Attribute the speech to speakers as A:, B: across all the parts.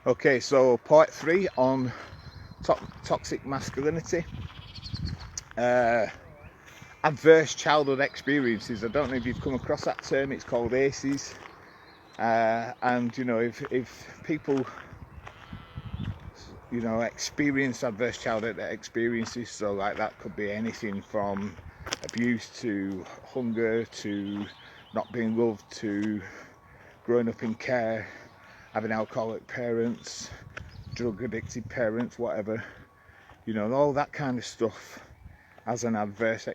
A: Okay, so part 3 on toxic masculinity. Adverse childhood experiences. I don't know if you've come across that term. It's called ACEs. And you know, if people experience adverse childhood experiences, so like that could be anything from abuse to hunger to not being loved to growing up in care, having alcoholic parents, drug addicted parents, whatever, all that kind of stuff has an adverse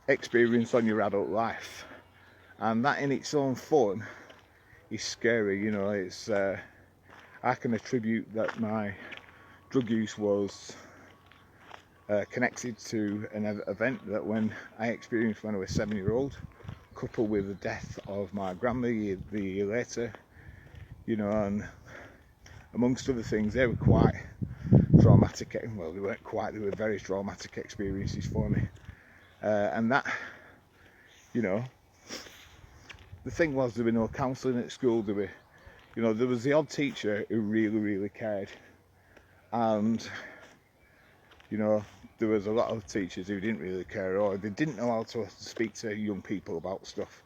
A: experience on your adult life, and that in its own form is scary. It's I can attribute that my drug use was connected to an event that I experienced when I was 7-year-old, coupled with the death of my grandma the year later, and amongst other things. They were quite traumatic. Well, they weren't quite, they were very traumatic experiences for me. And that, the thing was, there were no counselling at school. There was the odd teacher who really, really cared. And, there was a lot of teachers who didn't really care, or they didn't know how to speak to young people about stuff.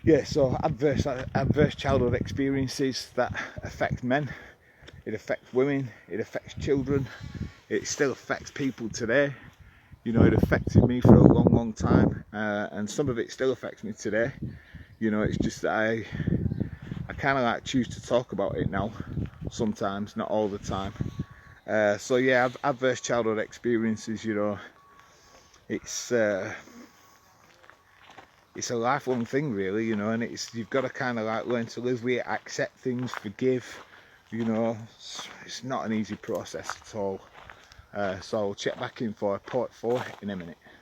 A: Yeah, so adverse childhood experiences that affect men, it affects women, it affects children, it still affects people today. It affected me for a long, long time, and some of it still affects me today. It's just that I kind of like choose to talk about it now, sometimes, not all the time. So yeah, adverse childhood experiences, it's a lifelong thing, really, and you've got to kind of like learn to live with it, accept things, forgive. It's not an easy process at all. So I'll check back in for part 4 in a minute.